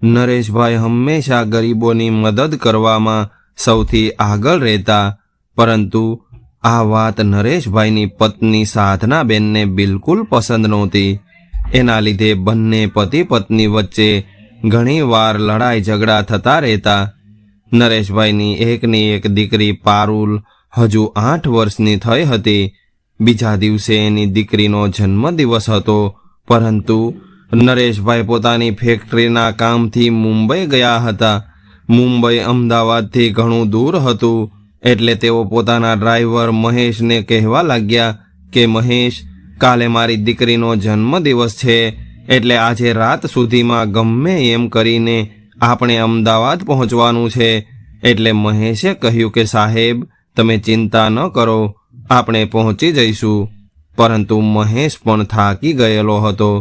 નરેશભાઈ હંમેશા ગરીબોની મદદ કરવામાં સૌથી આગળ રહેતા, પરંતુ આ વાત નરેશભાઈની પત્ની સાધનાબેનને બિલકુલ પસંદ નહોતી. એના લીધે બંને પતિ પત્ની વચ્ચે ઘણી વાર લડાઈ ઝઘડા થતા રહેતા. નરેશભાઈની એકની એક દીકરી પારુલ હજુ 8 વર્ષની થઈ હતી. બીજા દિવસે એની દીકરીનો જન્મદિવસ હતો, પરંતુ નરેશભાઈ પોતાની ફેક્ટરીના કામથી મુંબઈ ગયા હતા. મુંબઈ અમદાવાદથી ઘણું દૂર હતું, એટલે તેઓ પોતાના ડ્રાઈવર મહેશને કહેવા લાગ્યા કે મહેશ, કાલે મારી દીકરીનો જન્મદિવસ છે, એટલે આજે રાત સુધીમાં ગમે એમ કરીને આપણે અમદાવાદ પહોંચવાનું છે. એટલે મહેશે કહ્યું કે સાહેબ, તમે ચિંતા ન કરો, આપણે પહોંચી જઈશું. પરંતુ મહેશ પણ થાકી ગયેલો હતો.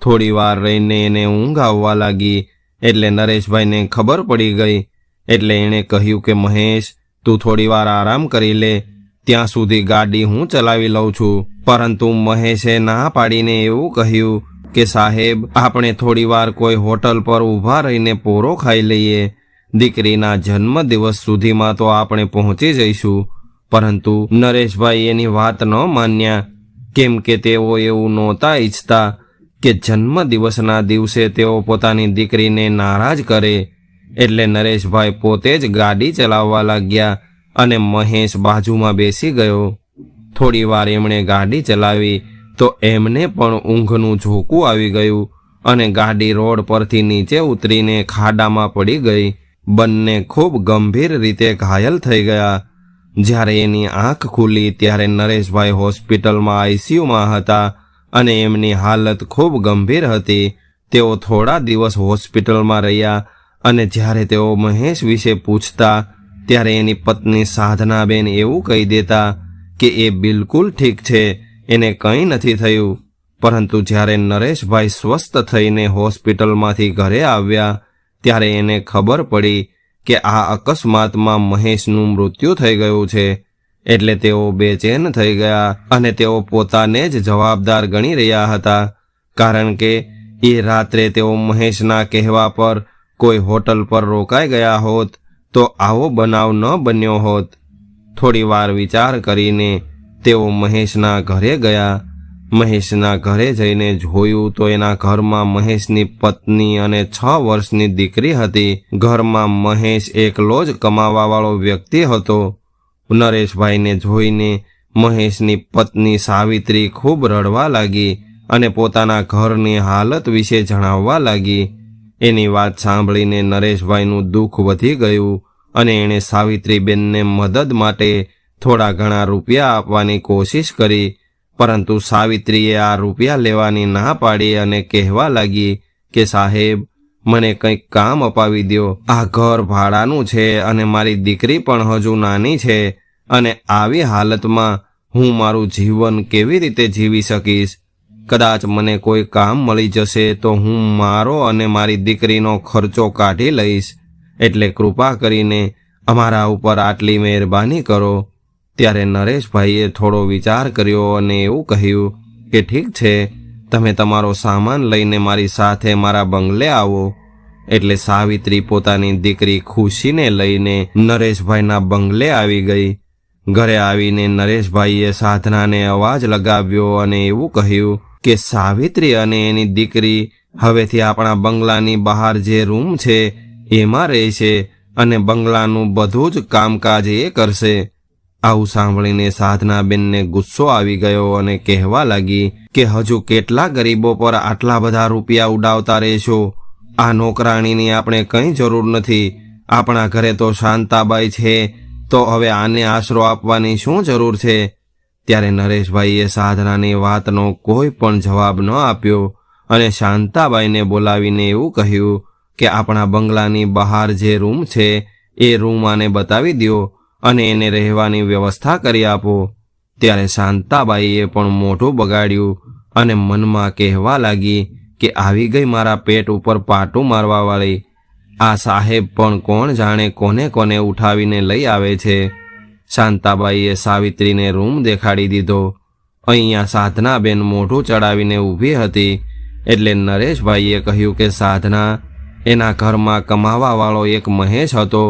થોડી વાર રહીને એને ઊંઘ આવવા લાગી, એટલે નરેશભાઈને ખબર પડી ગઈ. એટલે એણે કહ્યું કે મહેશ, તું થોડી વાર આરામ કરી લે, ત્યાં સુધી ગાડી હું ચલાવી લઉં છું. પરંતુ મહેશે ના પાડીને એવું કહ્યું કે સાહેબ, આપણે થોડી વાર કોઈ હોટલ પર ઊભા રહીને પોરો ખાઈ લઈએ. દીકરીના જન્મદિવસ સુધીમાં તો આપણે પહોંચી જઈશું. પરંતુ નરેશભાઈ એની વાત ન માન્યા, કેમ કે તેઓ એવું નહોતા ઈચ્છતા કે જન્મદિવસના દિવસે તેઓ પોતાની દીકરીને નારાજ કરે. એટલે નરેશભાઈ પોતે જ ગાડી ચલાવવા લાગ્યા અને મહેશ બાજુમાં બેસી ગયો. થોડી વાર એમણે ગાડી ચલાવી તો એમને પણ ઊંઘનું ઝોકું આવી ગયું અને ગાડી રોડ પરથી નીચે ઉતરીને ખાડામાં પડી ગઈ. બંને ખૂબ ગંભીર રીતે ઘાયલ થઈ ગયા. જ્યારે એની આંખ ખુલી ત્યારે નરેશભાઈ હોસ્પિટલમાં આઈસીયુમાં હતા અને એમની હાલત ખૂબ ગંભીર હતી. તેઓ થોડા દિવસ હોસ્પિટલમાં રહ્યા અને જ્યારે તેઓ મહેશ વિશે પૂછતા ત્યારે એની પત્ની સાધનાબેન એવું કહી દેતા કે એ બિલકુલ ઠીક છે, એને કંઈ નથી થયું. પરંતુ જ્યારે નરેશભાઈ સ્વસ્થ થઈને હોસ્પિટલમાંથી ઘરે આવ્યા ત્યારે એને ખબર પડી કે આ અકસ્માતમાં મહેશનું મૃત્યુ થઈ ગયું છે. એટલે તેઓ બેચેન થઈ ગયા અને તેઓ પોતાને જ જવાબદાર ગણી રહ્યા હતા, કારણ કે એ રાત્રે તેઓ મહેશના કહેવા પર કોઈ હોટલ પર રોકાઈ ગયા હોત તો આવો બનાવ ન બન્યો હોત. થોડી વાર વિચાર કરીને તેઓ મહેશના ઘરે ગયા. મહેશના ઘરે જઈને જોયું તો એના ઘરમાં મહેશની પત્ની અને 6 વર્ષની દીકરી હતી. ઘરમાં મહેશ એકલો જ કમાવાવાળો વ્યક્તિ હતો. નરેશભાઈને જોઈને મહેશની પત્ની સાવિત્રી ખૂબ રડવા લાગી અને પોતાના ઘરની હાલત વિશે જણાવવા લાગી. એની વાત સાંભળીને નરેશભાઈનું દુઃખ વધી ગયું અને એણે સાવિત્રીબેનને મદદ માટે થોડા ઘણા રૂપિયા આપવાની કોશિશ કરી. પરંતુ સાવિત્રીએ આ રૂપિયા લેવાની ના પાડી અને કહેવા લાગી કે સાહેબ, મને કંઈક કામ અપાવી દો. આ ઘર ભાડાનું છે અને મારી દીકરી પણ હજુ નાની છે, અને આવી હાલતમાં હું મારું જીવન કેવી રીતે જીવી શકીશ? કદાચ મને કોઈ કામ મળી જશે તો હું મારો અને મારી દીકરીનો ખર્ચો કાઢી લઈશ. એટલે કૃપા કરીને અમારા ઉપર આટલી મહેરબાની કરો. ત્યારે નરેશભાઈએ થોડો વિચાર કર્યો અને એવું કહ્યું કે ઠીક છે, તમે તમારો સામાન લઈને મારી સાથે મારા બંગલે આવો. એટલે સાવિત્રી પોતાની દીકરી ખુશીને લઈને નરેશભાઈના બંગલે આવી ગઈ. ઘરે આવીને નરેશભાઈએ સાધનાને અવાજ લગાવ્યો અને એવું કહ્યું કે સાવિત્રી અને એની દીકરી હવેથી આપણા બંગલાની બહાર જે રૂમ છે એમાં રહેશે અને બંગલાનું બધું જ કામકાજ એ કરશે. આવું સાંભળીને સાધનાબેનને ગુસ્સો આવી ગયો અને કહેવા લાગી કે હજુ કેટલા ગરીબો પર આટલા બધા રૂપિયા ઉડાવતા રહેશો? આ નોકરાણીની આપણે કંઈ જરૂર નથી. આપણા ઘરે તો શાંતાબાઈ છે, તો હવે આને આશરો આપવાની શું જરૂર છે? ત્યારે નરેશભાઈએ સાધનાની વાતનો કોઈ પણ જવાબ ન આપ્યો અને શાંતાબાઈને બોલાવીને એવું કહ્યું કે આપણા બંગલાની બહાર જે રૂમ છે એ રૂમ આને બતાવી દો અને એને રહેવાની વ્યવસ્થા કરી આપો. ત્યારે શાંતાબાઈએ પણ મોઢું બગાડ્યું અને મનમાં કહેવા લાગી કે આવી ગઈ મારા પેટ ઉપર પાટું મારવાવાળી. આ સાહેબ પણ કોણ જાણે કોને કોને ઉઠાવીને લઈ આવે છે. શાંતાબાઈએ સાવિત્રીને રૂમ દેખાડી દીધો. અહીંયા સાધનાબેન મોઢું ચડાવીને ઊભી હતી. એટલે નરેશભાઈએ કહ્યું કે સાધના, એના ઘરમાં કમાવાવાળો એક મહેશ હતો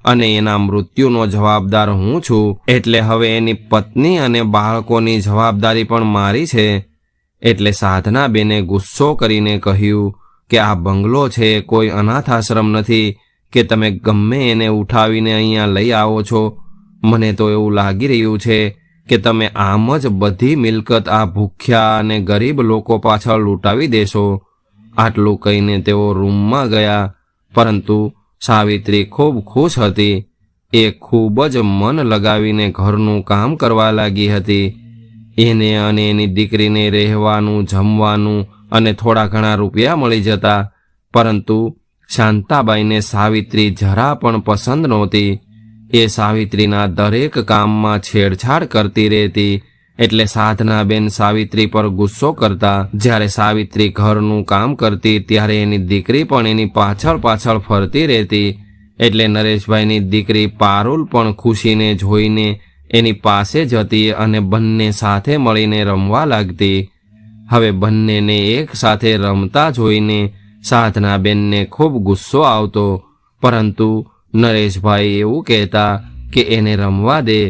અને એના મૃત્યુનો જવાબદાર હું છું. એટલે હવે એની પત્ની અને બાળકોની જવાબદારી પણ મારી છે. એટલે સાધનાબેને ગુસ્સો કરીને કહ્યું કે આ બંગલો છે, કોઈ અનાથ આશ્રમ નથી કે તમે ગમે એને ઉઠાવીને અહીંયા લઈ આવો છો. મને તો એવું લાગી રહ્યું છે કે તમે આમ જ બધી મિલકત આ ભૂખ્યા અને ગરીબ લોકો પાછળ લૂંટાવી દેશો. આટલું કહીને તેઓ રૂમમાં ગયા. પરંતુ સાવિત્રી ખૂબ ખુશ હતી. એ ખૂબ જ મન લગાવીને ઘરનું કામ કરવા લાગી હતી. એને અને એની દીકરીને રહેવાનું, જમવાનું અને થોડા ઘણા રૂપિયા મળી જતા. પરંતુ શાંતાબાઈને સાવિત્રી જરા પણ પસંદ નહોતી. એ સાવિત્રીના દરેક કામમાં છેડછાડ કરતી રહેતી. એટલે સાધનાબેન સાવિત્રી પર ગુસ્સો કરતા. જ્યારે સાવિત્રી ઘરનું કામ કરતી ત્યારે એની દીકરી પણ એની પાછળ પાછળ ફરતી રહેતી. એટલે નરેશભાઈની દીકરી પારુલ પણ ખુશીને જોઈને એની પાસે જતી અને બંને સાથે મળીને રમવા લાગતી. હવે બંનેને એક સાથે રમતા જોઈને સાધનાબેનને ખૂબ ગુસ્સો આવતો. પરંતુ નરેશભાઈ એવું કહેતા કે એને રમવા દે,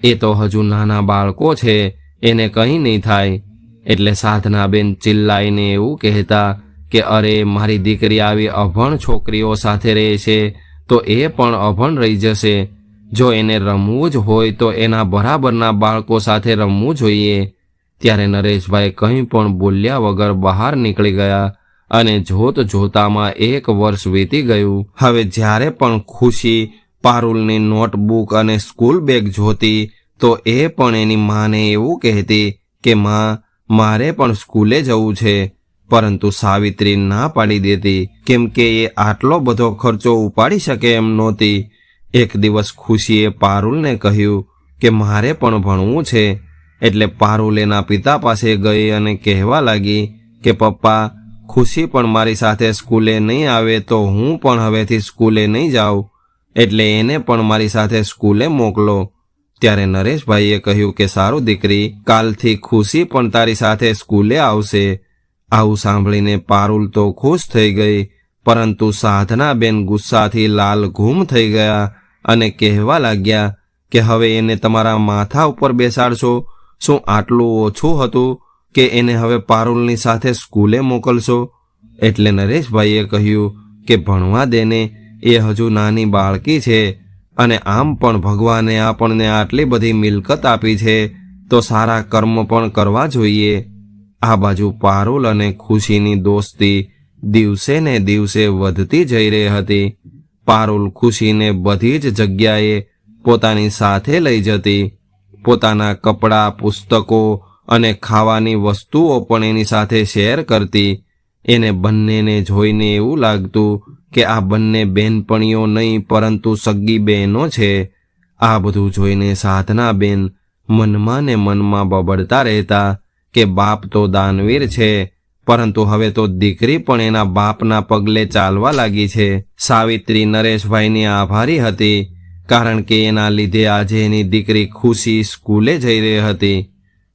એ તો હજુ નાના બાળકો છે, એને કંઈ નહીં થાય. એટલે સાધનાબેન ચિલ્લાઈને એવું કહેતા કે અરે, મારી દીકરી આવી અભણ છોકરીઓ સાથે રહે છે તો એ પણ અભણ રહી જશે. જો એને રમવું જ હોય તો એના બરાબરના બાળકો સાથે રમવું જોઈએ. ત્યારે નરેશભાઈ કંઈ પણ બોલ્યા વગર બહાર નીકળી ગયા અને જોત જોતામાં 1 વર્ષ વીતી ગયું. હવે જ્યારે પણ ખુશી પારુલની નોટબુક અને સ્કૂલ બેગ જોતી તો એ પણ એની માને એવું કહેતી કે માં, મારે પણ સ્કૂલે જવું છે. પરંતુ સાવિત્રી ના પાડી દેતી, કેમ કે એ આટલો બધો ખર્ચો ઉપાડી શકે એમ નહોતી. એક દિવસ ખુશીએ પારુલને કહ્યું કે મારે પણ ભણવું છે. એટલે પારુલ એના પિતા પાસે ગઈ અને કહેવા લાગી કે પપ્પા, ખુશી પણ મારી સાથે સ્કૂલે નહીં આવે તો હું પણ હવેથી સ્કૂલે નહીં જાઉં. એટલે એને પણ મારી સાથે સ્કૂલે મોકલો. ત્યારે નરેશભાઈએ કહ્યું કે સારું દીકરી, કાલથી ખુશી પણ તારી સાથે સ્કૂલે આવશે. આવું સાંભળીને પારુલ તો ખુશ થઈ ગઈ. પરંતુ સાધનાબેન ગુસ્સાથી લાલ ઘૂમ થઈ ગયા અને કહેવા લાગ્યા કે હવે એને તમારા માથા ઉપર બેસાડશો? શું આટલું ઓછું હતું કે એને હવે પારુલની સાથે સ્કૂલે મોકલશો? એટલે નરેશભાઈએ કહ્યું કે ભણવા દેને, એ હજુ નાની બાળકી છે અને આમ પણ ભગવાને આપણને આટલી બધી મિલકત આપી છે તો સારા કર્મ પણ કરવા જોઈએ. આ બાજુ પારુલ અને ખુશીની દોસ્તી દિવસે ને દિવસે વધતી જઈ રહી હતી. પારુલ ખુશીને બધી જ જગ્યાએ પોતાની સાથે લઈ જતી. પોતાના કપડાં, પુસ્તકો અને ખાવાની વસ્તુઓ પણ એની સાથે શેર કરતી. એને બંનેને જોઈને એવું લાગતું કે આ બંને બહેનપણીઓ નહીં પરંતુ સગી બહેનો છે. આ બધું જોઈને સાધનાબેન મનમાં ને મનમાં બબડતા રહેતા કે બાપ તો દાનવીર છે, પરંતુ હવે તો દીકરી પણ એના બાપના પગલે ચાલવા લાગી છે. સાવિત્રી નરેશભાઈની આભારી હતી, કારણ કે એના લીધે આજે એની દીકરી ખુશી સ્કૂલે જઈ રહી હતી.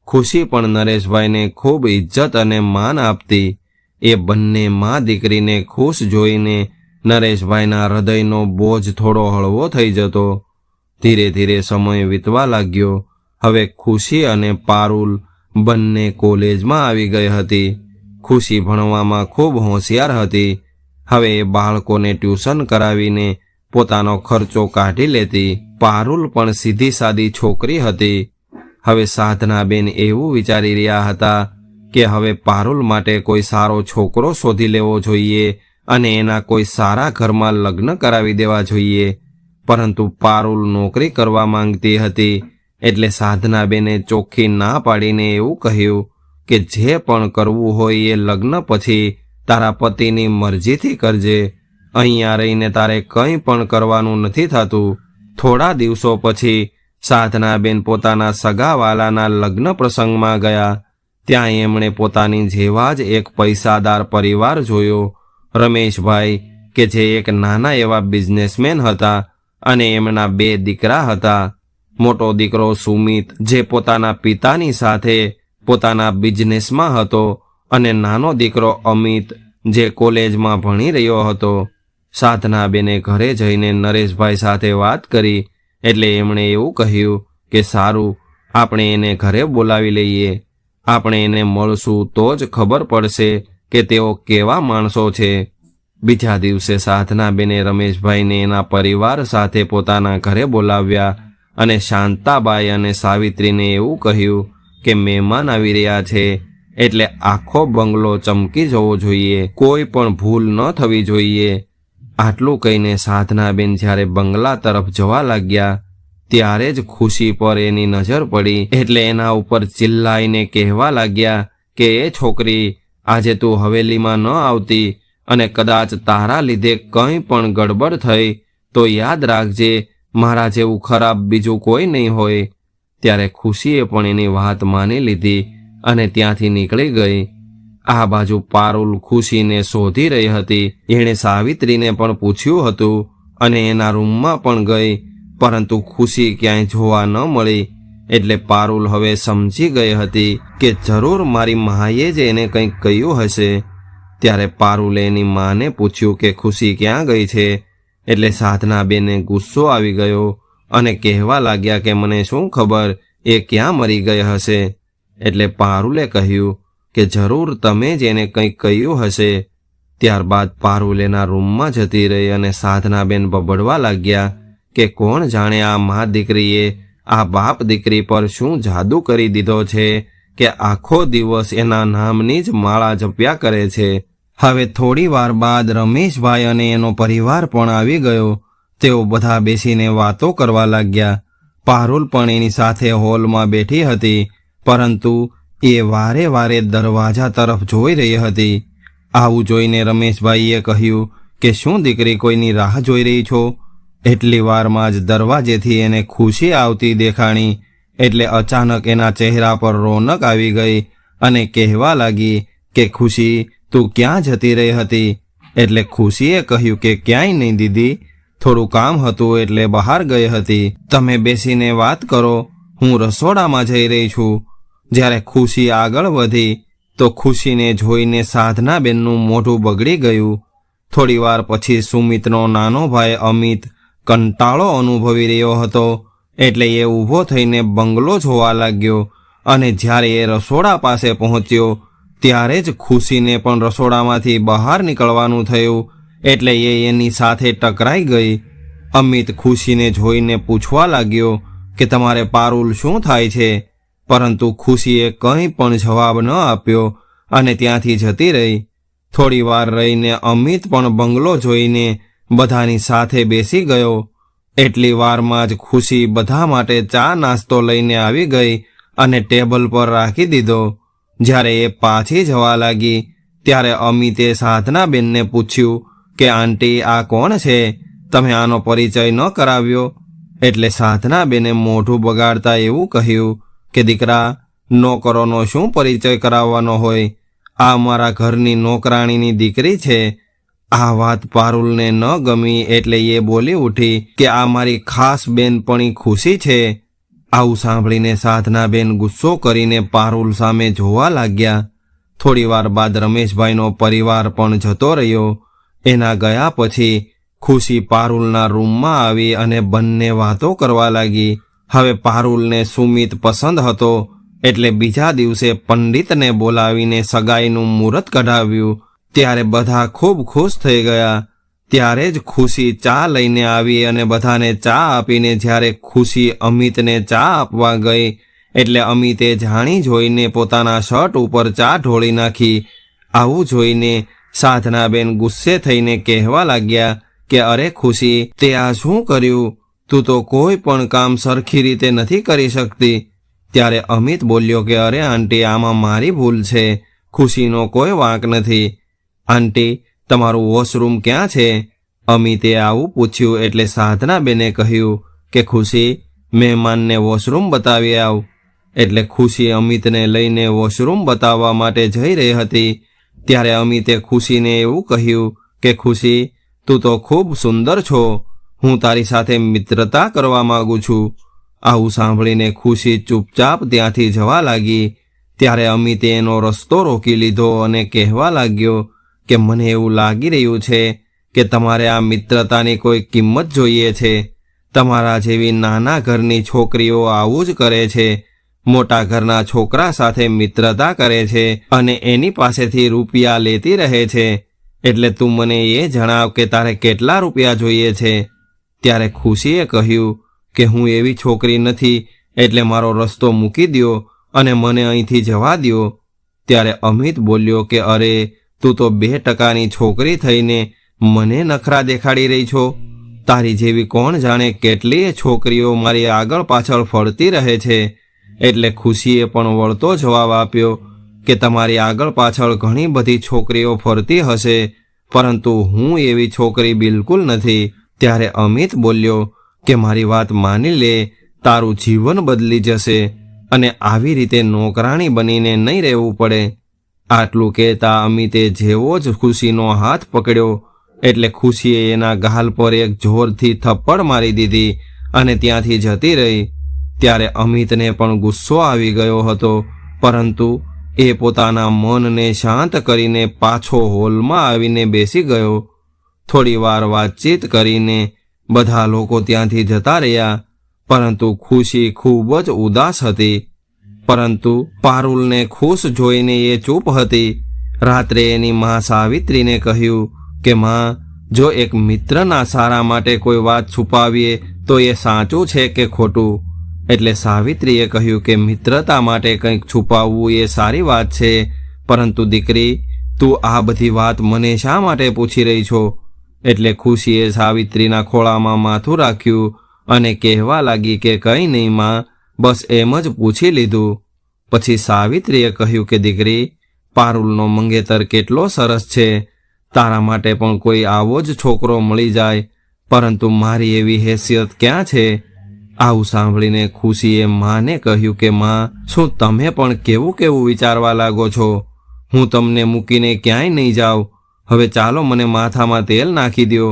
ખુશી પણ નરેશભાઈને ખૂબ ઇજ્જત અને માન આપતી. એ બંને મા દીકરીને ખુશ જોઈને નરેશભાઈના હૃદયનો બોજ થોડો હળવો થઈ જતો. ધીરે ધીરે સમય વીતવા લાગ્યો. હવે ખુશી અને પારુલ બંને કોલેજમાં આવી ગઈ હતી. ખુશી ભણવામાં ખૂબ હોશિયાર હતી. હવે એ બાળકોને ટ્યુશન કરાવીને પોતાનો ખર્ચો કાઢી લેતી. પારુલ પણ સીધી સાદી છોકરી હતી. હવે સાધનાબેન એવું વિચારી રહ્યા હતા કે હવે પારુલ માટે કોઈ સારો છોકરો શોધી લેવો જોઈએ અને એના કોઈ સારા ઘરમાં લગ્ન કરાવી દેવા જોઈએ. પરંતુ પારુલ નોકરી કરવા માંગતી હતી. એટલે સાધનાબેને ચોખ્ખી ના પાડીને એવું કહ્યું કે જે પણ કરવું હોય એ લગ્ન પછી તારા પતિની મરજીથી કરજે. અહીંયા રહીને તારે કંઈ પણ કરવાનું નથી થતું. થોડા દિવસો પછી સાધનાબેન પોતાના સગાવાલાના લગ્ન પ્રસંગમાં ગયા. ત્યાં એમણે પોતાની જેવા જ એક પૈસાદાર પરિવાર જોયો. રમેશભાઈ કે જે એક નાના એવા બિઝનેસમેન હતા અને એમના 2 દીકરા હતા. મોટો દીકરો સુમિત જે પોતાના પિતાની સાથે પોતાના બિઝનેસમાં હતો અને નાનો દીકરો અમિત જે કોલેજમાં ભણી રહ્યો હતો. સાધનાબેને ઘરે જઈને નરેશભાઈ સાથે વાત કરી એટલે એમણે એવું કહ્યું કે સારું, આપણે એને ઘરે બોલાવી લઈએ. આપણે એને મળશું તો જ ખબર પડશે કે તેઓ કેવા માણસો છે. બીજા દિવસે સાધનાબેને રમેશભાઈને એના પરિવાર સાથે પોતાના ઘરે બોલાવ્યા અને શાંતાબાઈ અને સાવિત્રીને એવું કહ્યું કે મહેમાન આવી રહ્યા છે એટલે આખો બંગલો ચમકી જવો જોઈએ, કોઈ પણ ભૂલ ન થવી જોઈએ. આટલું કહીને સાધનાબેન જ્યારે બંગલા તરફ જવા લાગ્યા ત્યારે જ ખુશી પર એની નજર પડી એટલે એના ઉપર ચિલ્લાઈને કહેવા લાગ્યા કે એ છોકરી, આજે તું હવેલીમાં ન આવતી અને કદાચ તારા લીધે કંઈ પણ ગડબડ થઈ તો યાદ રાખજે, મારા જેવું ખરાબ બીજું કોઈ નહીં હોય. ત્યારે ખુશીએ પણ એની વાત માની લીધી અને ત્યાંથી નીકળી ગઈ. આ બાજુ પારુલ ખુશીને શોધી રહી હતી. એણે સાવિત્રીને પણ પૂછ્યું હતું અને એના રૂમમાં પણ ગઈ, પરંતુ ખુશી ક્યાંય જોવા ન મળી. એટલે પારુલ હવે સમજી ગઈ હતી કે જરૂર મારી માએ જ એને કંઈક કહ્યું હશે. ત્યારે પારુલે એની માને પૂછ્યું કે ખુશી ક્યાં ગઈ છે. એટલે સાધનાબેને ગુસ્સો આવી ગયો અને કહેવા લાગ્યા કે મને શું ખબર એ ક્યાં મરી ગઈ હશે. એટલે પારુલે કહ્યું કે જરૂર તમે જ એને કંઈક કહ્યું હશે. ત્યારબાદ પારુલ એના રૂમમાં જતી રહી અને સાધનાબેન બબડવા લાગ્યા કે કોણ જાણે આ મા દીકરીએ આ બાપ દીકરી પર શું જાદુ કરી દીધો છે કે આખો દિવસ એના નામની જ માળા જપ્યા કરે છે. હવે થોડી વાર બાદ રમેશભાઈ અને એનો પરિવાર પણ આવી ગયો. તેઓ બધા બેસીને વાતો કરવા લાગ્યા. પારુલ પણ એની સાથે હોલમાં બેઠી હતી, પરંતુ એ વારે વારે દરવાજા તરફ જોઈ રહી હતી. આવું જોઈને રમેશભાઈએ કહ્યું કે શું દીકરી કોઈની રાહ જોઈ રહી છો? એટલી વારમાં જ દરવાજેથી એને ખુશી આવતી દેખાણી એટલે અચાનક એના ચહેરા પર રોનક આવી ગઈ અને કહેવા લાગી કે ખુશી, તું ક્યાં જતી રહી હતી? એટલે ખુશીએ કહ્યું કે ક્યાંય નહીં દીદી, થોડું કામ હતું એટલે બહાર ગઈ હતી. તમે બેસીને વાત કરો, હું રસોડામાં જઈ રહી છું. જ્યારે ખુશી આગળ વધી તો ખુશીને જોઈને સાધનાબેનનું મોઢું બગડી ગયું. થોડી વાર પછી સુમિતનો નાનો ભાઈ અમિત કંટાળો અનુભવી રહ્યો હતો એટલે એ ઊભો થઈને બંગલો જોવા લાગ્યો અને જ્યારે એ રસોડા પાસે પહોંચ્યો ત્યારે જ ખુશીને પણ રસોડામાંથી બહાર નીકળવાનું થયું એટલે એ એની સાથે ટકરાઈ ગઈ. અમિત ખુશીને જોઈને પૂછવા લાગ્યો કે તમારે પારુલ શું થાય છે? પરંતુ ખુશીએ કંઈ પણ જવાબ ન આપ્યો અને ત્યાંથી જતી રહી. થોડી વાર રહીને અમિત પણ બંગલો જોઈને બધાની સાથે બેસી ગયો. એટલી વારમાં જ ખુશી બધા માટે ચા નાસ્તો લઈને આવી ગઈ અને ટેબલ પર રાખી દીધો. જ્યારે એ પાછી જવા લાગી ત્યારે અમિતે સાધનાબેનને પૂછ્યું કે આંટી, આ કોણ છે? તમે આનો પરિચય ન કરાવ્યો. એટલે સાધનાબેને મોઢું બગાડતા એવું કહ્યું કે દીકરા, નોકરોનો શું પરિચય કરાવવાનો હોય? આ મારા ઘરની નોકરાણીની દીકરી છે. આ વાત પારુલને ન ગમી એટલે એ બોલી ઉઠી કે આ મારી ખાસ બેનપણી ખુશી છે. આવું સાંભળીને સાધનાબેન ગુસ્સો કરીને પારુલ સામે જોવા લાગ્યા. થોડી વાર બાદ રમેશભાઈનો પરિવાર પણ જતો રહ્યો. એના ગયા પછી ખુશી પારુલના રૂમમાં આવી અને બંને વાતો કરવા લાગી. હવે પારુલને સુમિત પસંદ હતો એટલે બીજા દિવસે પંડિતને બોલાવીને સગાઈનું મુહૂર્ત કઢાવ્યું. ત્યારે બધા ખૂબ ખુશ થઈ ગયા. ત્યારે જ ખુશી ચા લઈને આવી અને બધાને ચા આપીને જ્યારે ખુશી અમિતને ચા આપવા ગઈ એટલે અમિતે જાણી જોઈને પોતાના શર્ટ ઉપર ચા ઢોળી નાખી. આવું જોઈને સાધનાબેન ગુસ્સે થઈને કહેવા લાગ્યા કે અરે ખુશી, તે આ શું કર્યું? તું તો કોઈ પણ કામ સરખી રીતે નથી કરી શકતી. ત્યારે અમિત બોલ્યો કે અરે આંટી, આમાં મારી ભૂલ છે, ખુશીનો કોઈ વાંક નથી. આંટી, તમારું વોશરૂમ ક્યાં છે? અમિતે આવું પૂછ્યું એટલે સાધનાબેને કહ્યું કે ખુશી, મહેમાનને વોશરૂમ બતાવી આવ. એટલે ખુશી અમિતને લઈને વોશરૂમ બતાવવા માટે જઈ રહી હતી. ત્યારે અમિતે ખુશીને એવું કહ્યું કે ખુશી, તું તો ખૂબ સુંદર છો, હું તારી સાથે મિત્રતા કરવા માંગુ છું. આવું સાંભળીને ખુશી ચૂપચાપ ત્યાંથી જવા લાગી. ત્યારે અમિતે એનો રસ્તો રોકી લીધો અને કહેવા લાગ્યો કે મને એવું લાગી રહ્યું છે કે તમારે આ મિત્રતાની કોઈ કિંમત જોઈએ છે? તમારા જેવી નાના ઘરની છોકરીઓ આવું જ કરે છે, મોટા ઘરના છોકરા સાથે મિત્રતા કરે છે અને એની પાસેથી રૂપિયા લેતી રહે છે. એટલે તું મને એ જણાવ કે તારે કેટલા રૂપિયા જોઈએ છે? ત્યારે ખુશીએ કહ્યું કે હું એવી છોકરી નથી, એટલે મારો રસ્તો મૂકી દ્યો અને મને અહીંથી જવા દ્યો. ત્યારે અમિત બોલ્યો કે અરે, તું તો 2% છોકરી થઈને મને નખરા દેખાડી રહી છો. તારી જેવી કોણ જાણે કેટલીય છોકરીઓ મારી આગળ પાછળ ફરતી રહે છે. એટલે ખુશીએ પણ વળતો જવાબ આપ્યો કે તમારી આગળ પાછળ ઘણી બધી છોકરીઓ ફરતી હશે, પરંતુ હું એવી છોકરી બિલકુલ નથી. ત્યારે અમિત બોલ્યો કે મારી વાત માની લે, તારું જીવન બદલી જશે અને આવી રીતે નોકરાણી બનીને નહીં રહેવું પડે. આટલું કહેતા અમિતે જેવો જ ખુશીનો હાથ પકડ્યો એટલે ખુશીએ એના ગાલ પર એક જોરથી થપ્પડ મારી દીધી અને ત્યાંથી જતી રહી. ત્યારે અમિતને પણ ગુસ્સો આવી ગયો હતો, પરંતુ એ પોતાના મનને શાંત કરીને પાછો હોલમાં આવીને બેસી ગયો. થોડી વાર વાતચીત કરીને બધા લોકો ત્યાંથી જતા રહ્યા, પરંતુ ખુશી ખૂબ જ ઉદાસ હતી. પરંતુ પારુલને ખુશ જોઈને એ ચૂપ હતી. રાત્રે એની મા સાવિત્રીને કહ્યું કે માં, જો એક મિત્રના સારા માટે કોઈ વાત છુપાવીએ તો એ સાચું છે કે ખોટું? એટલે સાવિત્રીએ કહ્યું કે મિત્રતા માટે કંઈક છુપાવવું એ સારી વાત છે, પરંતુ દીકરી, તું આ બધી વાત મને શા માટે પૂછી રહી છો? એટલે ખુશીએ સાવિત્રીના ખોળામાં માથું રાખ્યું અને કહેવા લાગી કે કંઈ નહીં માં, બસ એમ જ પૂછી લીધું. પછી સાવિત્રીએ કહ્યું કે દીકરી, પારુલનો મંગેતર કેટલો સરસ છે, તારા માટે પણ કોઈ આવો જ છોકરો મળી જાય, પરંતુ મારી એવી હેસિયત ક્યાં છે? આવું સાંભળીને ખુશીએ માને કહ્યું કે માં, શું તમે પણ કેવું કેવું વિચારવા લાગો છો? હું તમને મૂકીને ક્યાંય નહીં જાઉં. હવે ચાલો મને માથામાં તેલ નાખી દ્યો.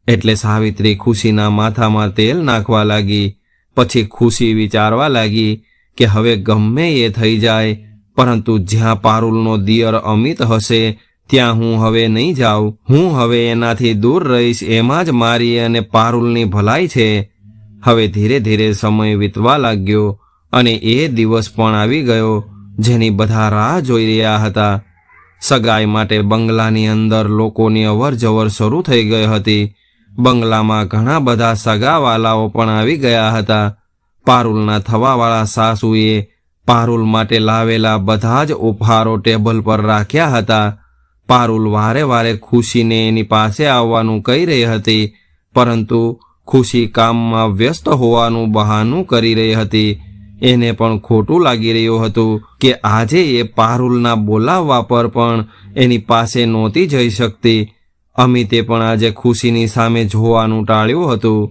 એટલે સાવિત્રી ખુશીના માથામાં તેલ નાખવા લાગી. પછી ખુશી વિચારવા લાગી કે હવે ગમે એ થઈ જાય, પરંતુ જ્યાં પારુલનો દિયર અમિત હશે ત્યાં હું હવે નહીં જાઉં. હું હવે એનાથી દૂર રહીશ, એમાં જ મારી અને પારુલની ભલાઈ છે. હવે ધીરે ધીરે સમય વીતવા લાગ્યો અને એ દિવસ પણ આવી ગયો જેની બધા રાહ જોઈ રહ્યા હતા. સગાઈ માટે બંગલાની અંદર લોકોની અવર જવર શરૂ થઈ ગઈ હતી. બંગલામાં ઘણા બધા સગાવાલાઓ પણ આવી ગયા હતા. પારુલના થવાવાળા સાસુએ પારુલ માટે લાવેલા બધા જ ઉપહારો ટેબલ પર રાખ્યા હતા. પારુલ વારે વારે ખુશીને એની પાસે આવવાનું કહી રહી હતી, પરંતુ ખુશી કામમાં વ્યસ્ત હોવાનું બહાનું કરી રહી હતી. એને પણ ખોટું લાગી રહ્યું હતું કે આજે એ પારુલના બોલાવવા પર પણ એની પાસે નહોતી જઈ શકતી. અમિતે પણ આજે ખુશીની સામે જોવાનું ટાળ્યું હતું.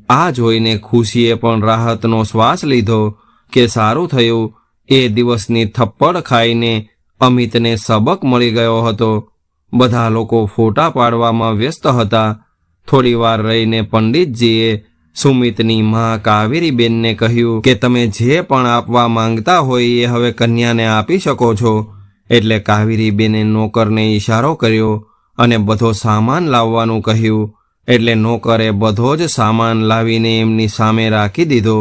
આ જોઈને ખુશીએ પણ રાહતનો શ્વાસ લીધો કે સારું થયું, એ દિવસની થપ્પડ ખાઈને અમિતને સબક મળી ગયો હતો. બધા લોકો ફોટા પાડવામાં વ્યસ્ત હતા. થોડી વાર રહીને પંડિતજીએ સુમિતની મા કાવેરીબેનને કહ્યું કે તમે જે પણ આપવા માંગતા હોય એ હવે કન્યાને આપી શકો છો. એટલે કાવેરીબેને નોકરને ઈશારો કર્યો અને બધો સામાન લાવવાનું કહ્યું. એટલે નોકરે બધો જ સામાન લાવીને એમની સામે રાખી દીધો.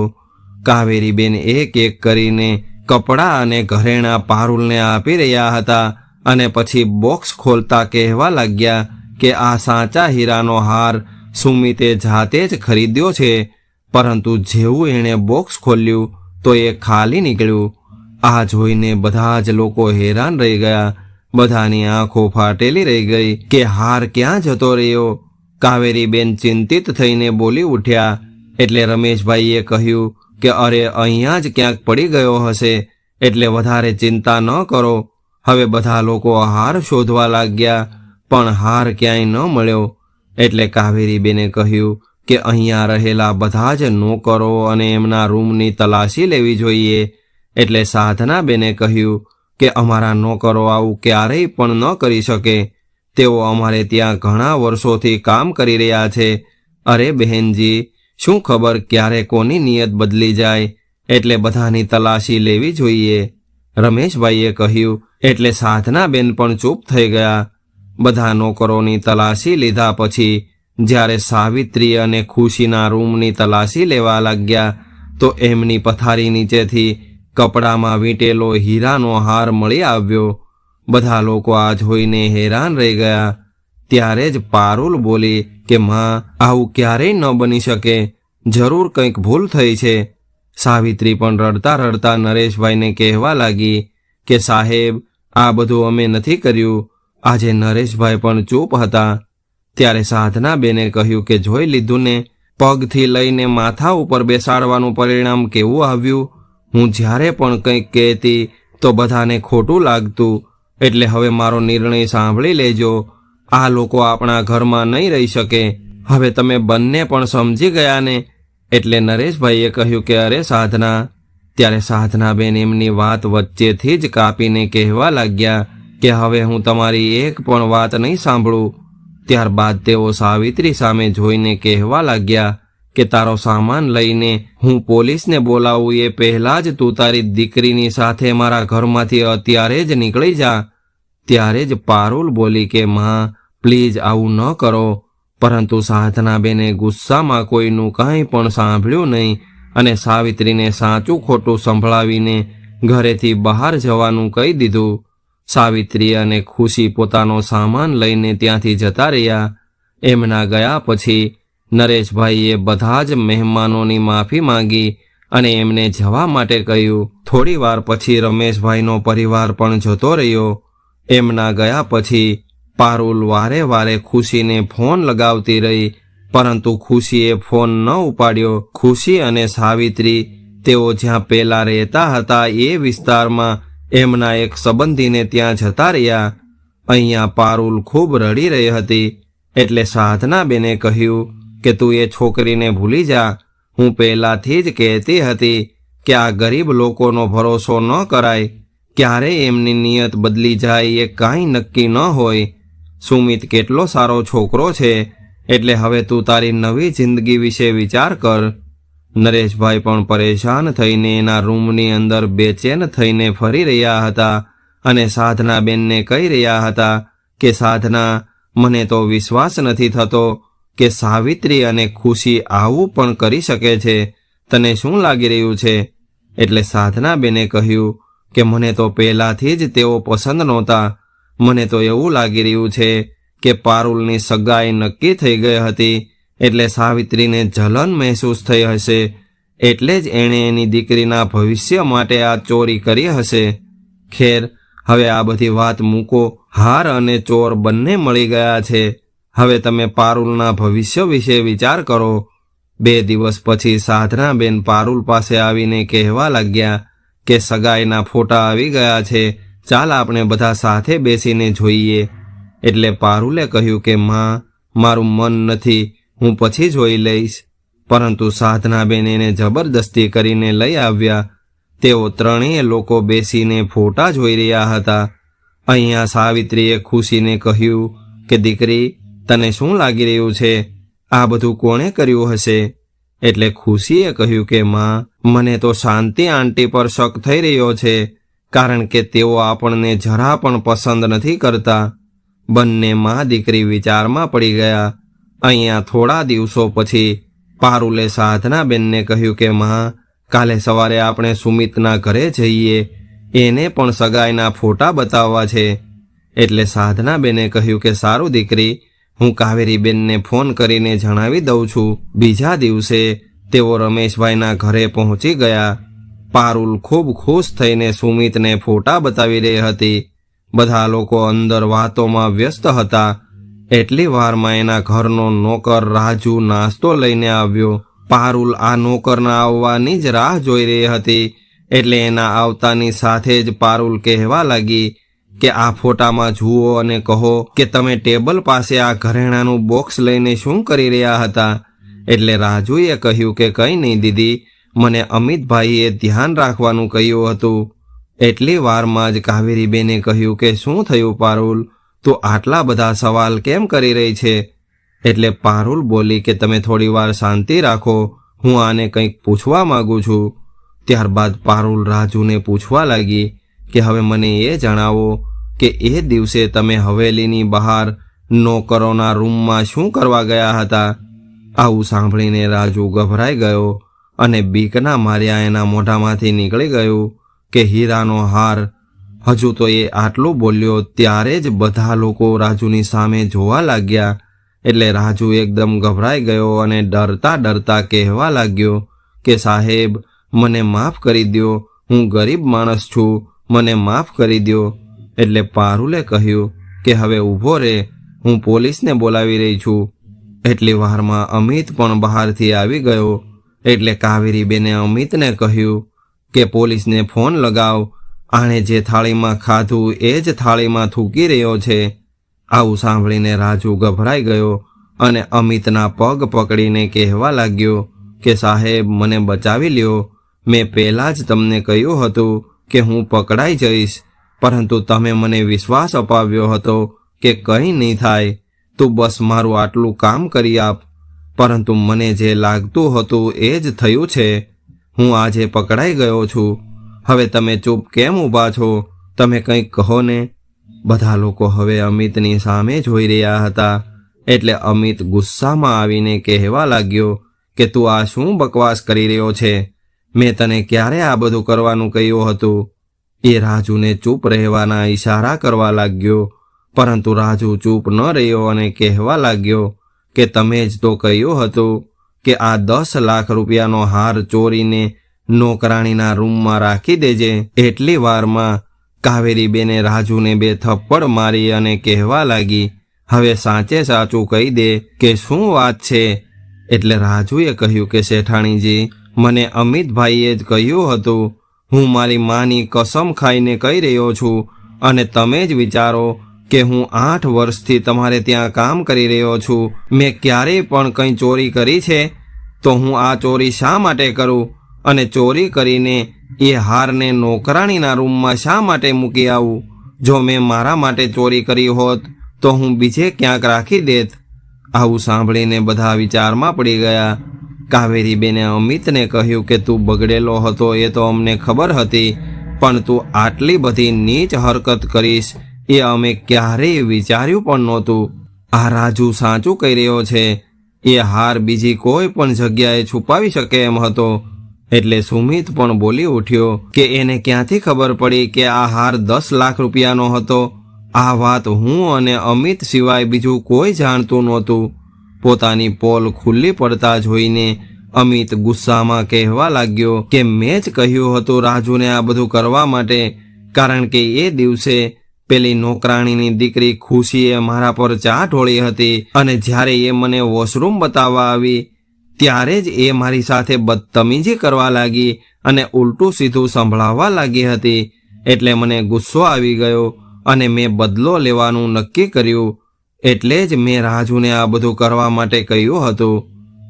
કાવેરીબેન એક એક કરીને કપડાં અને ઘરેણાં પારુલને આપી રહ્યા હતા અને પછી બોક્સ ખોલતા કહેવા લાગ્યા કે આ સાચા હીરાનો હાર સુમિતે જાતે જ ખરીદ્યો છે. પરંતુ જેવું એણે બોક્સ ખોલ્યું તો એ ખાલી નીકળ્યું. આ જોઈને બધા જ લોકો હેરાન રહી ગયા. બધાની આંખો ફાટેલી રહી ગઈ કે હાર ક્યાં જતો રહ્યો. કાવેરીબેન ચિંતિત થઈને બોલી ઉઠ્યા. એટલે રમેશભાઈએ કહ્યું કે અરે, અહીંયા જ ક્યાંક પડી ગયો હશે, એટલે વધારે ચિંતા ન કરો. હવે બધા લોકો હાર શોધવા લાગ્યા, પણ હાર ક્યાંય ન મળ્યો. એટલે કાવેરીબેને કહ્યું કે અહીંયા રહેલા બધા જ નોકરો અને એમના રૂમની તલાશી લેવી જોઈએ. એટલે સાધનાબેને કહ્યું કે અમારા નોકરો આવું ક્યારેય પણ ન કરી શકે. તેઓ અમારે ત્યાં ઘણા વર્ષોથી કામ કરી રહ્યા છે. અરે બહેનજી, શું ખબર ક્યારે કોની નિયત બદલી જાય, એટલે બધાની તલાશી લેવી જોઈએ. રમેશભાઈએ કહ્યું. એટલે સાધનાબેન પણ ચૂપ થઈ ગયા. બધા નોકરોની તલાશી લીધા પછી જ્યારે સાવિત્રી અને ખુશીના રૂમની તલાશી લેવા લાગ્યા તો એમની પથારી નીચેથી કપડામાં વીંટેલો હીરાનો હાર મળી આવ્યો. બધા લોકો આ જોઈને હેરાન રહી ગયા. ત્યારે જ પારુલ બોલી કે માં, આવું ક્યારેય ન બની શકે, જરૂર કંઈક ભૂલ થઈ છે. સાવિત્રી પણ રડતા રડતા નરેશભાઈને કહેવા લાગી કે સાહેબ, આ બધું અમે નથી કર્યું. આજે નરેશભાઈ પણ ચૂપ હતા. ત્યારે સાધનાબેને કહ્યું કે જોઈ લીધું ને, પગથી લઈને માથા ઉપર બેસાડવાનું પરિણામ કેવું આવ્યું. હું જ્યારે પણ કંઈક કહેતી તો બધાને ખોટું લાગતું, એટલે હવે મારો નિર્ણય સાંભળી લેજો. આ લોકો આપણા ઘરમાં નહીં રહી શકે. હવે તમે બંને પણ સમજી ગયા ને? એટલે નરેશભાઈએ કહ્યું કે અરે સાધના. ત્યારે સાધનાબેન એમની વાત વચ્ચેથી જ કાપીને કહેવા લાગ્યા કે હવે હું તમારી એક પણ વાત નહીં સાંભળું. ત્યારબાદ તેઓ સાવિત્રી સામે જોઈને કહેવા લાગ્યા કે તારો સામાન લઈને હું પોલીસને બોલાવું એ પહેલાં જ તું તારી દીકરીની સાથે મારા ઘરમાંથી અત્યારે જ નીકળી જા. ત્યારે જ પારુલ બોલી કે માં, પ્લીઝ આવું ન કરો. પરંતુ સાધનાબેને ગુસ્સામાં કોઈનું કંઈ પણ સાંભળ્યું નહીં અને સાવિત્રીને સાચું ખોટું સંભળાવીને ઘરેથી બહાર જવાનું કહી દીધું. સાવિત્રી અને ખુશી પોતાનો સામાન લઈને ત્યાંથી જતા રહ્યા. એમના ગયા પછી નરેશભાઈએ બધા જ મહેમાનોની માફી માંગી અને એમને જવા માટે કહ્યું. થોડી વાર પછી રમેશભાઈનો પરિવાર પણ જતો રહ્યો. એમના ગયા પછી પારુલ વારે વારે ખુશીને ફોન લગાવતી રહી, પરંતુ ખુશીએ ફોન ન ઉપાડ્યો. ખુશી અને સાવિત્રી તેઓ જ્યાં પહેલા રહેતા હતા એ વિસ્તારમાં એમના એક સંબંધીને ત્યાં જતા રહ્યા. અહીંયા પારુલ ખૂબ રડી રહી હતી. એટલે સાધનાબેને કહ્યું કે તું એ છોકરીને ભૂલી જા. હું પહેલાથી જ કહેતી હતી કે આ ગરીબ લોકોનો ભરોસો ન કરાય. ક્યારે એમની નિયત બદલી જાય એ કાંઈ નક્કી ન હોય. સુમિત કેટલો સારો છોકરો છે, એટલે હવે તું તારી નવી જિંદગી વિશે વિચાર કર. નરેશભાઈ પણ પરેશાન થઈને એના રૂમની અંદર બેચેન થઈને ફરી રહ્યા હતા અને સાધનાબેનને કહી રહ્યા હતા કે સાધના, મને તો વિશ્વાસ નથી થતો કે સાવિત્રી અને ખુશી આવું પણ કરી શકે છે. તને શું લાગી રહ્યું છે? એટલે સાધનાબેને કહ્યું કે મને તો પહેલાથી જ તેઓ પસંદ નહોતા. મને તો એવું લાગી રહ્યું છે કે પારુલની સગાઈ નક્કી થઈ ગઈ હતી, એટલે સાવિત્રીને જલન મહેસૂસ થઈ હશે, એટલે જ એણે એની દીકરીના ભવિષ્ય માટે આ ચોરી કરી હશે. ખેર, હવે આ બધી વાત મૂકો. હાર અને ચોર બંને મળી ગયા છે. હવે તમે પારુલના ભવિષ્ય વિશે વિચાર કરો. 2 દિવસ પછી સાધનાબેન પારુલ પાસે આવીને કહેવા લાગ્યા કે સગાઈના ફોટા આવી ગયા છે, ચાલ આપણે બધા સાથે બેસીને જોઈએ. એટલે પારુલે કહ્યું કે માં, મારું મન નથી, હું પછી જોઈ લઈશ. પરંતુ સાધનાબેન એને જબરદસ્તી કરીને લઈ આવ્યા. તેઓ ત્રણેય લોકો બેસીને ફોટા જોઈ રહ્યા હતા. અહીંયા સાવિત્રીએ ખુશીને કહ્યું કે દીકરી, તને શું લાગી રહ્યું છે? આ બધું કોણે કર્યું હશે? એટલે ખુશીએ કહ્યું કે માં, મને તો શાંતિ આંટી પર શક થઈ રહ્યો છે, કારણ કે તેઓ આપણને જરા પણ પસંદ નથી કરતા. બંને માં દીકરી વિચારમાં પડી ગયા. અહીંયા થોડા દિવસો પછી પારુલે સાધનાબેનને કહ્યું કે માં, કાલે સવારે આપણે સુમિતના ઘરે જઈએ, એને પણ સગાઈના ફોટા બતાવવા છે. એટલે સાધનાબેને કહ્યું કે સારું દીકરી, હું કાવેરીબેનને ફોન કરીને જણાવી દઉં છું. બીજા દિવસે તેઓ રમેશભાઈના ઘરે પહોંચી ગયા. પારુલ ખૂબ ખુશ થઈને સુમિતને ફોટા બતાવી રહી હતી. બધા લોકો અંદર વાતોમાં વ્યસ્ત હતા. એટલી વારમાં એના ઘરનો નોકર રાજુ નાસ્તો લઈને આવ્યો. પારુલ આ નોકરના આવવાની જ રાહ જોઈ રહી હતી. એટલે એના આવતાની સાથે જ પારુલ કહેવા લાગી કે આ ફોટામાં જુઓ અને કહો કે તમે ટેબલ પાસે આ ઘરેણાનું બોક્સ લઈને શું કરી રહ્યા હતા? એટલે રાજુએ કહ્યું કે કંઈ નહીં દીદી, મને અમિતભાઈએ ધ્યાન રાખવાનું કહ્યું હતું. એટલી વારમાં જ કાવેરીબેને કહ્યું કે શું થયું પારુલ, તું આટલા બધા સવાલ કેમ કરી રહી છે? એટલે પારુલ બોલી કે તમે થોડી વાર શાંતિ રાખો, હું આને કંઈક પૂછવા માંગુ છું. ત્યારબાદ પારુલ રાજુને પૂછવા લાગી કે હવે મને એ જણાવો કે એ દિવસે તમે હવેલીની બહાર નોકરોના રૂમમાં શું કરવા ગયા હતા? આવું સાંભળીને રાજુ ગભરાઈ ગયો અને બીકના માર્યા એના મોઢામાંથી નીકળી ગયું કે હીરાનો હાર. હજુ તો એ આટલું બોલ્યો ત્યારે જ બધા લોકો રાજુની સામે જોવા લાગ્યા. એટલે રાજુ એકદમ ગભરાઈ ગયો અને ડરતા ડરતા કહેવા લાગ્યો કે સાહેબ, મને માફ કરી દ્યો, હું ગરીબ માણસ છું, મને માફ કરી દ્યો. એટલે પારુલે કહ્યું કે હવે ઊભો રહે, હું પોલીસને બોલાવી રહી છું. એટલી વારમાં અમિત પણ બહારથી આવી ગયો. એટલે કાવેરીબેને અમિતને કહ્યું કે પોલીસને ફોન લગાવ, આણે જે થાળીમાં ખાધું એ જ થાળીમાં થૂકી રહ્યો છે. આવું સાંભળીને રાજુ ગભરાઈ ગયો અને અમિતના પગ પકડીને કહેવા લાગ્યો કે સાહેબ, મને બચાવી લ્યો. મેં પહેલાં જ તમને કહ્યું હતું કે હું પકડાઈ જઈશ, પરંતુ તમે મને વિશ્વાસ અપાવ્યો હતો કે કંઈ નહીં થાય, તું બસ મારું આટલું કામ કરી આપ. પરંતુ મને જે લાગતું હતું એ જ થયું છે. હું આજે પકડાઈ ગયો છું. હવે તમે ચૂપ કેમ ઊભા છો? તમે કંઈક કહો ને. બધા લોકો હવે અમિતની સામે જોઈ રહ્યા હતા. એટલે અમિત ગુસ્સામાં આવીને કહેવા લાગ્યો કે તું આ શું બકવાસ કરી રહ્યો છે? મેં તને ક્યારે આ બધું કરવાનું કહ્યું હતું? એ રાજુને ચૂપ રહેવાના ઈશારા કરવા લાગ્યો, પરંતુ રાજુ ચૂપ ન રહ્યો અને કહેવા લાગ્યો કે તમે જ તો કહ્યું હતું કે આ 10 લાખ રૂપિયાનો હાર ચોરીને નોકરાણીના રૂમમાં રાખી દેજે. એટલી વારમાં કાવેરીબેને રાજુને 2 થપ્પડ મારી અને કહેવા લાગી, હવે સાચે સાચું કહી દે કે શું વાત છે? એટલે રાજુએ કહ્યું કે શેઠાણીજી, મને અમિતભાઈએ જ કહ્યું હતું. હું મારી માની કસમ ખાઈને કહી રહ્યો છું અને તમે જ વિચારો કે હું 8 વર્ષથી તમારે ત્યાં કામ કરી રહ્યો છું. મેં ક્યારેય પણ કંઈ ચોરી કરી છે? તો હું આ ચોરી શા માટે કરું? અને ચોરી કરીને એ હારને નોકરાણીના રૂમમાં શા માટે મૂકી આવું? જો મેં મારા માટે ચોરી કરી હોત તો હું બીજે ક્યાંક રાખી દેત. આવું સાંભળીને બધા વિચારમાં પડી ગયા. કાવેરીબેને અમિતને કહ્યું કે તું બગડેલો હતો એ તો અમને ખબર હતી, પણ તું આટલી બધી નીચ હરકત કરીશ એ અમે ક્યારેય વિચાર્યું પણ નહોતું. આ રાજુ સાચું કહી રહ્યો છે. એ હાર બીજી કોઈ પણ જગ્યાએ છુપાવી શકે એમ હતો. એટલે સુમિત પણ બોલી ઉઠ્યો કે એને ક્યાંથી ખબર પડી કે આ હાર 10 લાખ રૂપિયાનો હતો? આ વાત હું અને અમિત સિવાય બીજું કોઈ જાણતું નહોતું. પોતાની પોલ ખુલ્લી પડતા જોઈને અમિત ગુસ્સામાં કહેવા લાગ્યો કે મેં જ કહ્યું હતું રાજુને આ બધું કરવા માટે, કારણ કે એ દિવસે પેલી નોકરાણીની દીકરી ખુશીએ મારા પર ચા ઢોળી હતી અને જ્યારે એ મને વોશરૂમ બતાવવા આવી ત્યારે જ એ મારી સાથે બદતમીજી કરવા લાગી અને ઉલટું સીધું સંભળાવવા લાગી હતી. એટલે મને ગુસ્સો આવી ગયો અને મેં બદલો લેવાનું નક્કી કર્યું. એટલે જ મેં રાજુને આ બધું કરવા માટે કહ્યું હતું.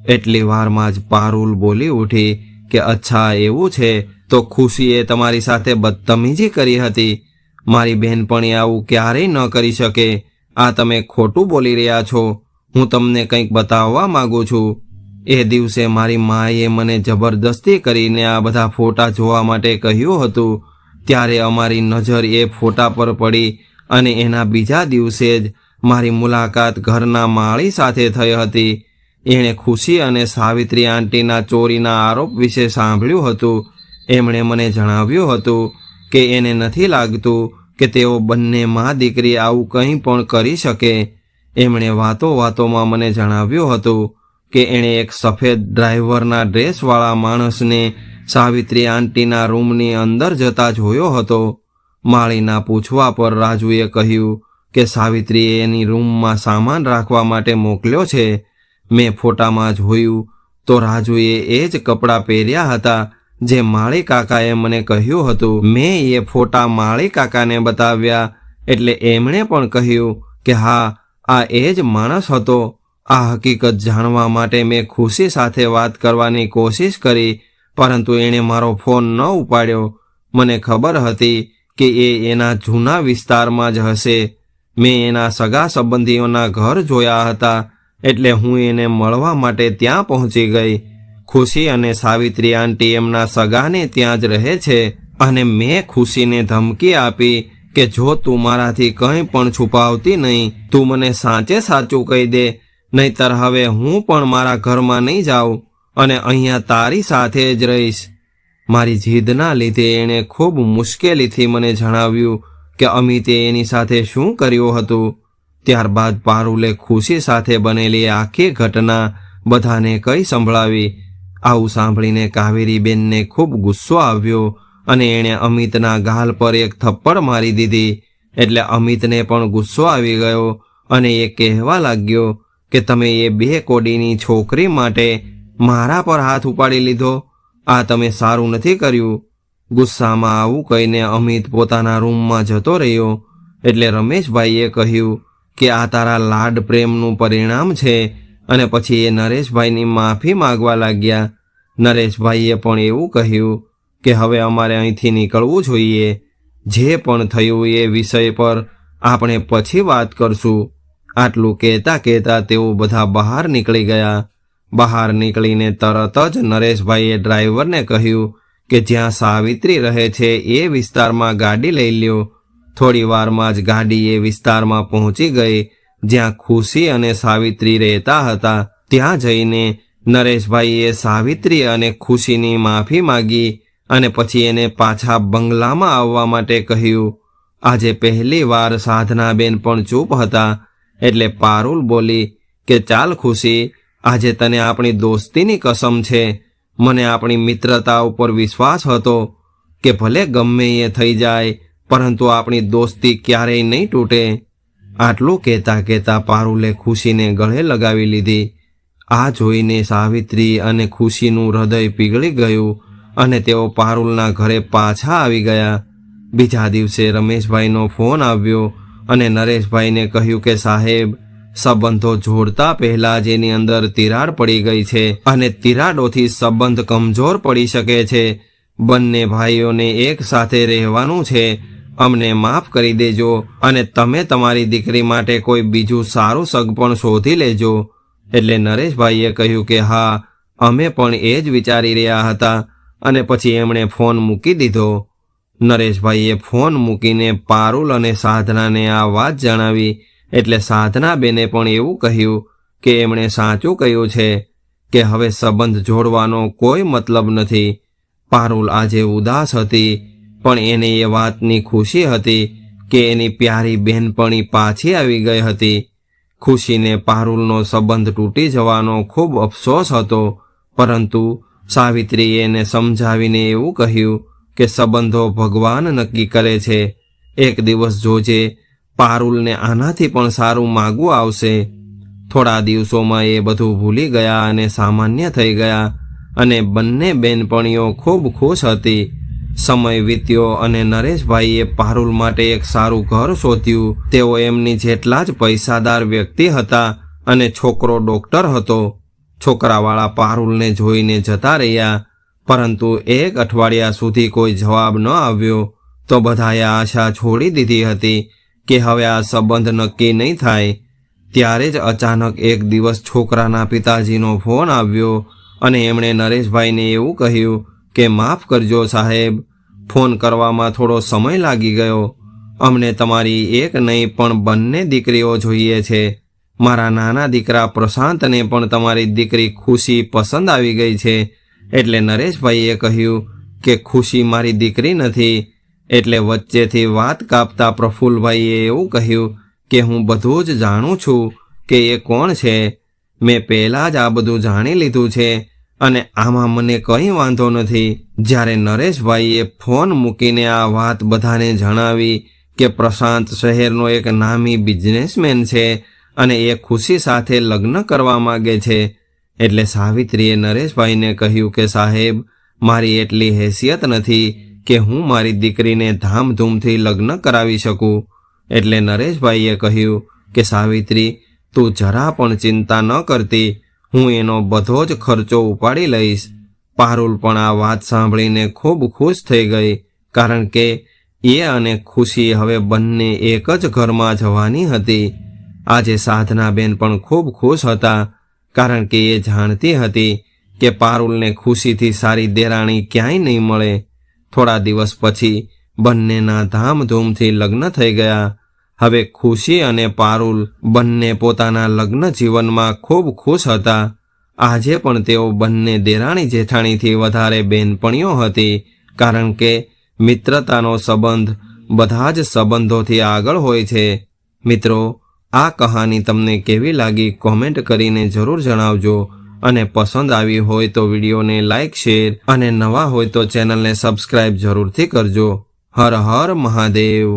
એટલી વારમાં જ પારુલ બોલી ઉઠી કે અચ્છા એવું છે, તો ખુશીએ તમારી સાથે બદતમીજી કરી હતી? મારી બહેનપણી આવું ક્યારેય ન કરી શકે. આ તમે ખોટું બોલી રહ્યા છો. હું તમને કંઈક બતાવવા માંગુ છું. એ દિવસે મારી માએ મને જબરદસ્તી કરીને આ બધા ફોટા જોવા માટે કહ્યું હતું. ત્યારે અમારી નજર એ ફોટા પર પડી અને એના બીજા દિવસે જ મારી મુલાકાત ઘરના માળી સાથે થઈ હતી. એણે ખુશી અને સાવિત્રી આંટીના ચોરીના આરોપ વિશે સાંભળ્યું હતું. એમણે મને જણાવ્યું હતું કે એને નથી લાગતું કે તેઓ બંને મા દીકરી આવું કંઈ પણ કરી શકે. એમણે વાતોમાં મને જણાવ્યું હતું કે એણે એક સફેદ ડ્રાઈવરના ડ્રેસવાળા માણસને સાવિત્રી આંટીના રૂમની અંદર જતા જોયો હતો. માળીના પૂછવા પર રાજુએ કહ્યું કે સાવિત્રીએ એની રૂમમાં સામાન રાખવા માટે મોકલ્યો છે. મેં ફોટામાં જોયું તો રાજુએ એ જ કપડાં પહેર્યા હતા જે માળી કાકાએ મને કહ્યું હતું. મેં એ ફોટા માળી કાકાને બતાવ્યા એટલે એમણે પણ કહ્યું કે હા, આ એ જ માણસ હતો. આ હકીકત જાણવા માટે મેં ખુશી સાથે વાત કરવાની કોશિશ કરી, પરંતુ એણે મારો ફોન ન ઉપાડ્યો. મને ખબર હતી કે એ એના જૂના વિસ્તારમાં જ હશે. મેં એના સગા સંબંધીઓના ઘર જોયા હતા, એટલે હું એને મળવા માટે ત્યાં પહોંચી ગઈ. ખુશી અને સાવિત્રી આંટી એમના સગાને ત્યાં જ રહે છે અને મેં ખુશીને ધમકી આપી કે જો તું મારાથી કંઈ પણ છુપાવતી નહીં, તું મને સાચે સાચું કહી દે, નહીતર હવે હું પણ મારા ઘરમાં નહીં જાઉં અને અહીંયા તારી સાથે જ રહીશ. મારી જીદના લીધે એણે ખૂબ મુશ્કેલીથી મને જણાવ્યું કે અમિતે એની સાથે શું કર્યું હતું. ત્યારબાદ પારુલે ખુશી સાથે બનેલી આખી ઘટના બધાને કહી સંભળાવી. આવું સાંભળીને કાવેરીબેનને ખૂબ ગુસ્સો આવ્યો અને એણે અમિતના ગાલ પર એક થપ્પડ મારી દીધી. એટલે અમિતને પણ ગુસ્સો આવી ગયો અને એ કહેવા લાગ્યો કે તમે એ 2 કોડીની છોકરી માટે મારા પર હાથ ઉપાડી લીધો, આ તમે સારું નથી કર્યું. ગુસ્સામાં આવું કહીને અમિત પોતાના રૂમમાં જતો રહ્યો. એટલે રમેશભાઈએ કહ્યું કે આ તારા લાડ પ્રેમનું પરિણામ છે. અને પછી એ નરેશભાઈની માફી માગવા લાગ્યા. નરેશભાઈએ પણ એવું કહ્યું કે હવે અમારે અહીંથી નીકળવું જોઈએ. જે પણ થયું એ વિષય પર આપણે પછી વાત કરશું. આટલું કહેતા તેઓ બધા બહાર નીકળી ગયા. બહાર નીકળીને તરત જ નરેશભાઈએ ડ્રાઈવરને કહ્યું કે જ્યાં સાવિત્રી રહે છે એ વિસ્તારમાં ગાડી લઈ લ્યો. થોડી વારમાં જ ગાડી એ વિસ્તારમાં પહોંચી ગઈ જ્યાં ખુશી અને સાવિત્રી રહેતા હતા. ત્યાં જઈને નરેશભાઈએ સાવિત્રી અને ખુશીની માફી માગી અને પછી એને પાછા બંગલામાં આવવા માટે કહ્યું. આજે પહેલી વાર સાધનાબેન પણ ચૂપ હતા. એટલે પારુલ બોલી કે ચાલ ખુશી, આજે તને આપણી દોસ્તીની કસમ છે. મને આપણી મિત્રતા ઉપર વિશ્વાસ હતો કે ભલે ગમે એ થઈ જાય પરંતુ આપણી દોસ્તી ક્યારેય નહીં તૂટે. આટલું કહેતા પારુલે ખુશીને ગળે લગાવી લીધી. આ જોઈને સાવિત્રી અને ખુશીનું હૃદય પીગળી ગયું અને તેઓ પારુલના ઘરે પાછા આવી ગયા. બીજા દિવસે રમેશભાઈનો ફોન આવ્યો અને નરેશભાઈને કહ્યું કે સાહેબ, સંબંધો જોડતા પહેલા જ એની અંદર તિરાડ પડી ગઈ છે અને તિરાડોથી સંબંધ કમજોર પડી શકે છે. બંને ભાઈઓને એક સાથે રહેવાનું છે. અમને માફ કરી દેજો અને તમે તમારી દીકરી માટે કોઈ બીજું સારું સગપણ શોધી લેજો. એટલે નરેશભાઈએ કહ્યું કે હા, અમે પણ એ જ વિચારી રહ્યા હતા. અને પછી એમણે ફોન મૂકી દીધો. નરેશભાઈએ ફોન મૂકીને પારુલ અને સાધનાને આ વાત જણાવી. એટલે સાધનાબેને પણ એવું કહ્યું કે એમણે સાચું કહ્યું છે કે હવે સંબંધ જોડવાનો કોઈ મતલબ નથી. પારુલ આજે ઉદાસ હતી પણ એને એ વાતની ખુશી હતી કે એની પ્યારી બહેનપણી પાછી આવી ગઈ હતી. ખુશીને પારુલનો સંબંધ તૂટી જવાનો ખૂબ અફસોસ હતો, પરંતુ સાવિત્રીએ એને સમજાવીને એવું કહ્યું કે સંબંધો ભગવાન નક્કી કરે છે. એક દિવસ જોજે, પારુલને આનાથી પણ સારું માગવું આવશે. થોડા દિવસોમાં એ બધું ભૂલી ગયા અને સામાન્ય થઈ ગયા અને બંને બહેનપણીઓ ખૂબ ખુશ હતી. સમય વીત્યો અને નરેશભાઈએ પારુલ માટે એક સારું ઘર શોધ્યું. તેઓ એમની જેટલા જ પૈસાદાર વ્યક્તિ હતા અને છોકરો ડોક્ટર હતો. છોકરાવાળા પારુલને જોઈને જતા રહ્યા, પરંતુ 1 અઠવાડિયા સુધી કોઈ જવાબ ન આવ્યો. તો બધાએ આશા છોડી દીધી હતી કે હવે આ સંબંધ નક્કી નહીં થાય. ત્યારે જ અચાનક એક દિવસ છોકરાના પિતાજીનો ફોન આવ્યો અને એમણે નરેશભાઈને એવું કહ્યું કે માફ કરજો સાહેબ, ફોન કરવામાં થોડો સમય લાગી ગયો. અમને તમારી એક નહીં પણ બંને દીકરીઓ જોઈએ છે. મારા નાના દીકરા પ્રશાંતને પણ તમારી દીકરી ખુશી પસંદ આવી ગઈ છે. એટલે નરેશભાઈએ કહ્યું કે ખુશી મારી દીકરી નથી. એટલે વચ્ચેથી વાત કાપતા પ્રફુલ્લભાઈએ એવું કહ્યું કે હું બધું જ જાણું છું કે એ કોણ છે. મેં પહેલાં જ આ બધું જાણી લીધું છે અને આમાં મને કંઈ વાંધો નથી. જ્યારે નરેશભાઈએ ફોન મૂકીને આ વાત બધાને જણાવી કે પ્રશાંત શહેરનો એક નામી બિઝનેસમેન છે અને એ ખુશી સાથે લગ્ન કરવા માગે છે, એટલે સાવિત્રીએ નરેશભાઈને કહ્યું કે સાહેબ, મારી એટલી હેસિયત નથી કે હું મારી દીકરીને ધામધૂમથી લગ્ન કરાવી શકું. એટલે નરેશભાઈએ કહ્યું કે સાવિત્રી, તું જરા પણ ચિંતા ન કરતી, હું એનો બધો જ ખર્ચો ઉપાડી લઈશ. પારુલ પણ આ વાત સાંભળીને ખૂબ ખુશ થઈ ગઈ, કારણ કે એ અને ખુશી હવે બંને એક જ ઘરમાં જવાની હતી. આજે સાધનાબેન પણ ખૂબ ખુશ હતા, કારણ કે એ જાણતી હતી કે પારુલને ખુશીથી સારી દેરાણી ક્યાંય નહીં મળે. થોડા દિવસ પછી બંનેના ધામધૂમથી લગ્ન થઈ ગયા. હવે ખુશી અને પારુલ બંને પોતાના લગ્ન જીવનમાં ખૂબ ખુશ હતા. આજે પણ તેઓ બંને દેરાણી જેઠાણીથી વધારે બેનપણીઓ હતી, કારણ કે મિત્રતાનો સંબંધ બધા જ સંબંધોથી આગળ હોય છે. મિત્રો, આ કહાની તમને કેવી લાગી કોમેન્ટ કરીને જરૂર જણાવજો, અને પસંદ આવી હોય તો વિડીયોને લાઇક, શેર અને નવા હોય તો ચેનલને સબસ્ક્રાઇબ જરૂરથી કરજો. હર હર મહાદેવ.